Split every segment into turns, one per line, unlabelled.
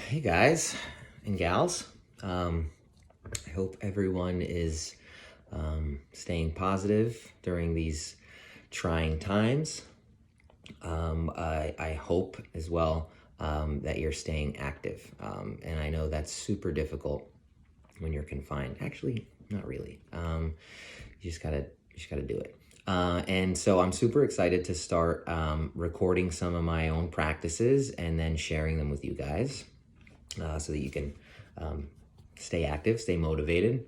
Hey guys and gals. I hope everyone is staying positive during these trying times. I hope as well that you're staying active. And I know that's super difficult when you're confined. Actually, not really. You just gotta do it. And so I'm super excited to start recording some of my own practices and then sharing them with you guys so that you can stay active, stay motivated.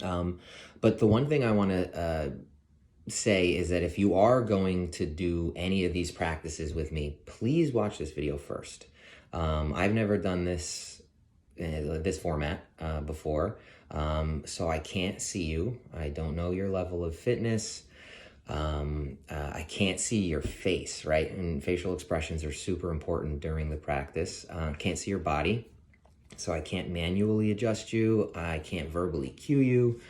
But the one thing I want to say is that if you are going to do any of these practices with me, please watch this video first. I've never done this format before, so I can't see you. I don't know your level of fitness. I can't see your face, right? And facial expressions are super important during the practice. Can't see your body, so I can't manually adjust you. I can't verbally cue you.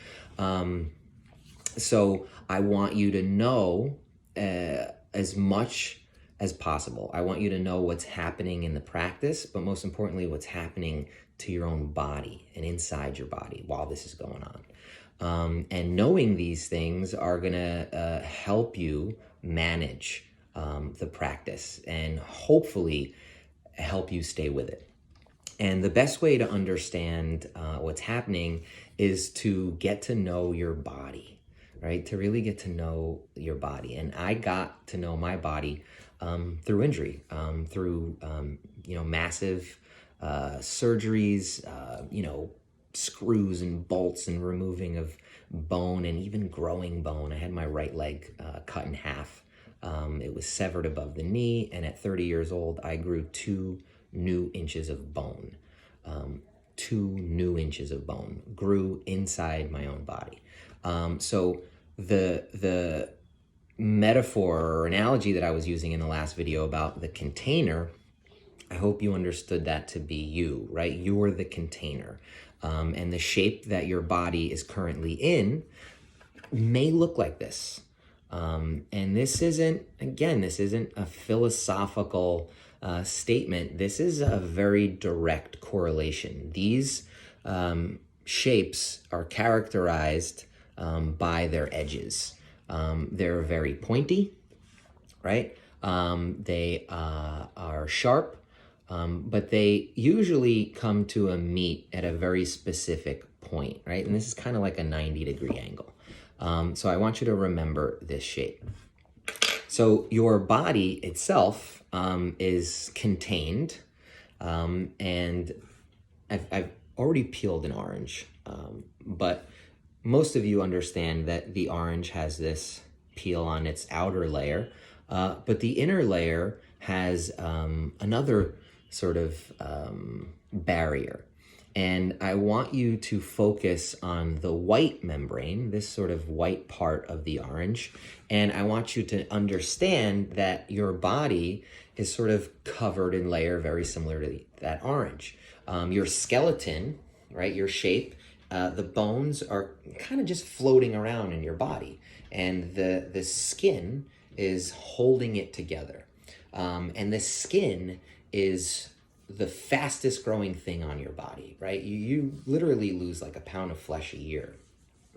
So I want you to know as much as possible. I want you to know what's happening in the practice, but most importantly, what's happening to your own body and inside your body while this is going on. And knowing these things are gonna help you manage the practice and hopefully help you stay with it. And the best way to understand what's happening is to get to know your body, right? To really get to know your body. And I got to know my body through injury, through massive surgeries, screws and bolts and removing of bone and even growing bone. I had my right leg cut in half. It was severed above the knee, and at 30 years old, I grew 2 new inches of bone. 2 new inches of bone grew inside my own body. So the metaphor or analogy that I was using in the last video about the container, I hope you understood that to be you, right? You're the container. And the shape that your body is currently in may look like this. And this isn't a philosophical statement. This is a very direct correlation. These shapes are characterized by their edges. They're very pointy, right? They are sharp. But they usually come to a meet at a very specific point, right? And this is kind of like a 90-degree angle. So I want you to remember this shape. So your body itself is contained, and I've already peeled an orange, but most of you understand that the orange has this peel on its outer layer, but the inner layer has another sort of barrier. And I want you to focus on the white membrane, this sort of white part of the orange. And I want you to understand that your body is sort of covered in layer very similar to that orange. Your skeleton, right, your shape, the bones are kind of just floating around in your body. And the skin is holding it together. And the skin is the fastest growing thing on your body, right? You literally lose like a pound of flesh a year.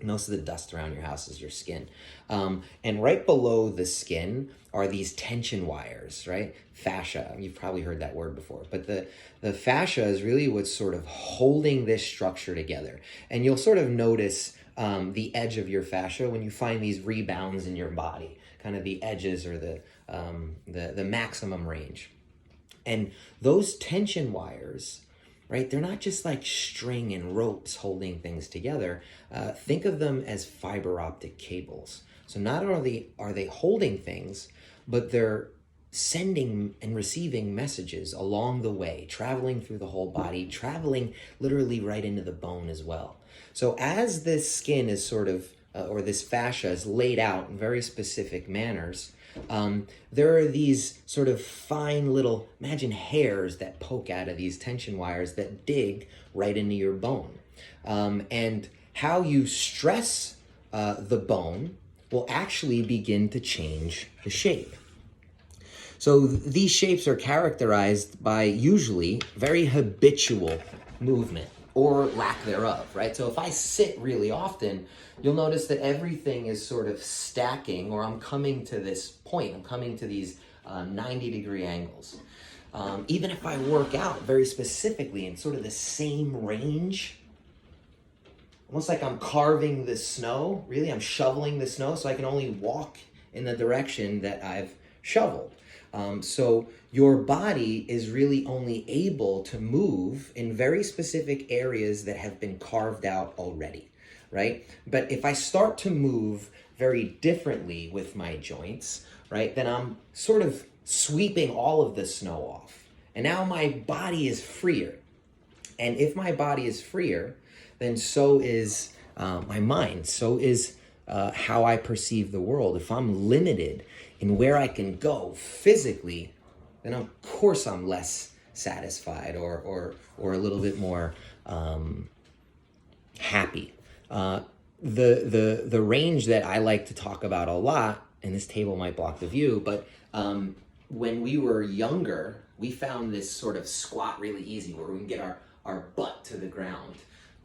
Most of the dust around your house is your skin. And right below the skin are these tension wires, right? Fascia. You've probably heard that word before. But the fascia is really what's sort of holding this structure together. And you'll sort of notice the edge of your fascia when you find these rebounds in your body, kind of the edges or the maximum range. And those tension wires, right, they're not just like string and ropes holding things together. Think of them as fiber optic cables. So not only are they holding things, but they're sending and receiving messages along the way, traveling through the whole body, traveling literally right into the bone as well. So as this skin is sort of, or this fascia is laid out in very specific manners, there are these sort of fine little, imagine hairs that poke out of these tension wires that dig right into your bone. And how you stress the bone will actually begin to change the shape. So these shapes are characterized by usually very habitual movement or lack thereof, right? So if I sit really often, you'll notice that everything is sort of stacking, or I'm coming to this point, I'm coming to these 90-degree angles. Even if I work out very specifically in sort of the same range, almost like I'm carving the snow, really, I'm shoveling the snow so I can only walk in the direction that I've shoveled. So your body is really only able to move in very specific areas that have been carved out already, right? But if I start to move very differently with my joints, right, then I'm sort of sweeping all of the snow off. And now my body is freer. And if my body is freer, then so is my mind, so is how I perceive the world. If I'm limited in where I can go physically, then of course I'm less satisfied or a little bit more happy. The range that I like to talk about a lot, and this table might block the view, but when we were younger, we found this sort of squat really easy where we can get our butt to the ground.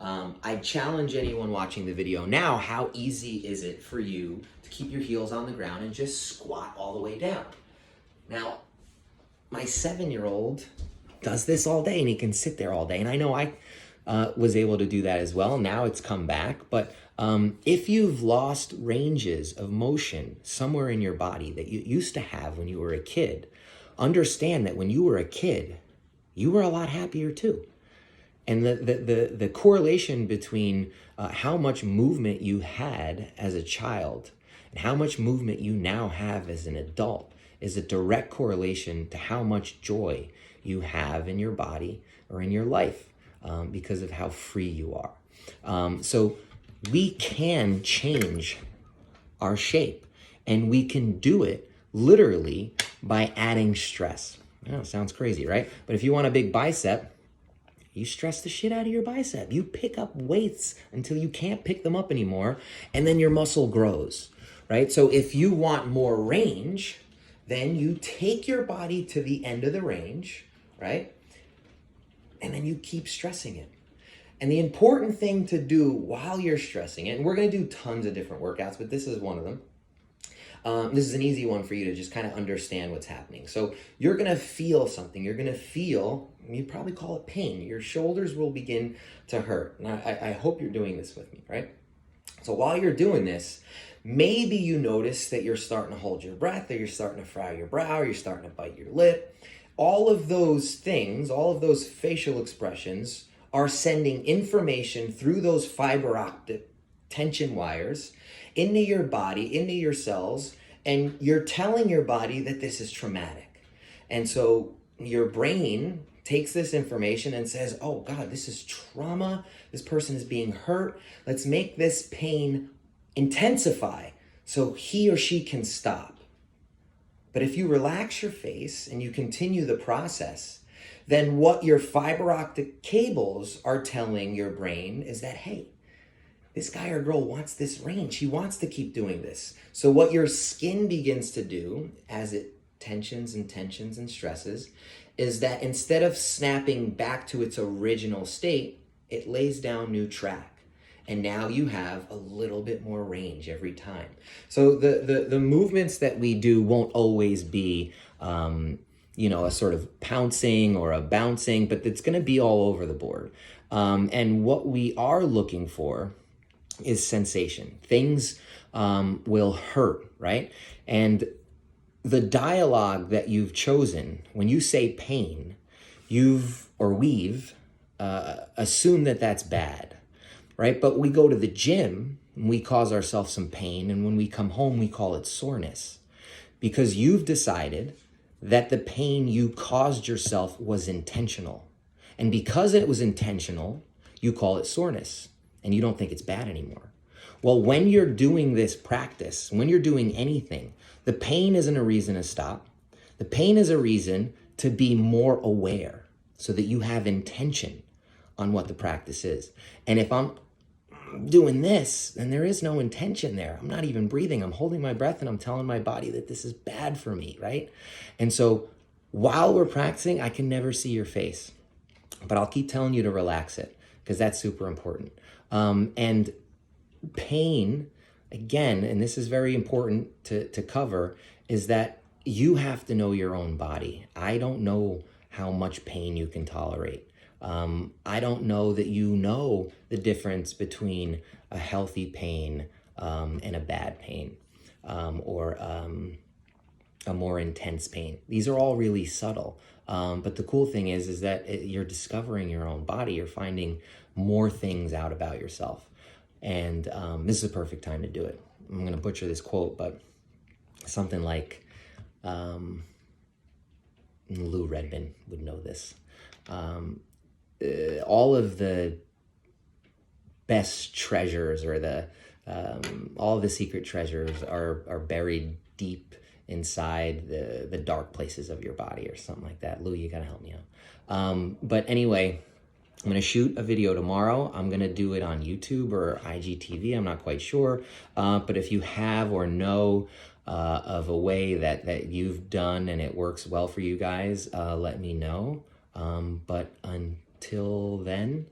I challenge anyone watching the video now, how easy is it for you to keep your heels on the ground and just squat all the way down? Now, my 7-year-old does this all day and he can sit there all day. And I know I was able to do that as well. Now it's come back. But if you've lost ranges of motion somewhere in your body that you used to have when you were a kid, understand that when you were a kid, you were a lot happier too. And the correlation between how much movement you had as a child and how much movement you now have as an adult is a direct correlation to how much joy you have in your body or in your life because of how free you are. So we can change our shape, and we can do it literally by adding stress. Oh, sounds crazy, right? But if you want a big bicep, you stress the shit out of your bicep. You pick up weights until you can't pick them up anymore, and then your muscle grows, right? So if you want more range, then you take your body to the end of the range, right? And then you keep stressing it. And the important thing to do while you're stressing it, and we're going to do tons of different workouts, but this is one of them. This is an easy one for you to just kind of understand what's happening. So you're going to feel something. You're going to feel, you probably call it pain. Your shoulders will begin to hurt. And I hope you're doing this with me, right? So while you're doing this, maybe you notice that you're starting to hold your breath, or you're starting to frown your brow, or you're starting to bite your lip. All of those things, all of those facial expressions are sending information through those fiber optic tension wires into your body, into your cells, and you're telling your body that this is traumatic. And so your brain takes this information and says, oh God, this is trauma. This person is being hurt. Let's make this pain intensify so he or she can stop. But if you relax your face and you continue the process, then what your fiber optic cables are telling your brain is that, hey, this guy or girl wants this range. He wants to keep doing this. So what your skin begins to do as it tensions and stresses is that instead of snapping back to its original state, it lays down new track. And now you have a little bit more range every time. So the movements that we do won't always be, a sort of pouncing or a bouncing, but it's going to be all over the board. And what we are looking for is sensation. Things will hurt, right? And the dialogue that you've chosen, when you say pain, we've assumed that that's bad, right? But we go to the gym and we cause ourselves some pain, and when we come home, we call it soreness because you've decided that the pain you caused yourself was intentional. And because it was intentional, you call it soreness. And you don't think it's bad anymore. Well, when you're doing this practice, when you're doing anything, the pain isn't a reason to stop. The pain is a reason to be more aware so that you have intention on what the practice is. And if I'm I'm doing this, and there is no intention there. I'm not even breathing. I'm holding my breath and I'm telling my body that this is bad for me, right? And so while we're practicing, I can never see your face, but I'll keep telling you to relax it because that's super important. And pain, again, and this is very important to cover, is that you have to know your own body. I don't know how much pain you can tolerate. I don't know that you know the difference between a healthy pain and a bad pain, or a more intense pain. These are all really subtle. But the cool thing is that you're discovering your own body. You're finding more things out about yourself. And this is a perfect time to do it. I'm going to butcher this quote, but something like, Lou Redman would know this. All of the best treasures, or all the secret treasures are buried deep inside the dark places of your body, or something like that. Lou, you gotta help me out. But anyway, I'm gonna shoot a video tomorrow. I'm gonna do it on YouTube or IGTV, I'm not quite sure. But if you have or know of a way that you've done and it works well for you guys, let me know. But until then,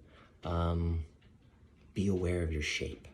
be aware of your shape.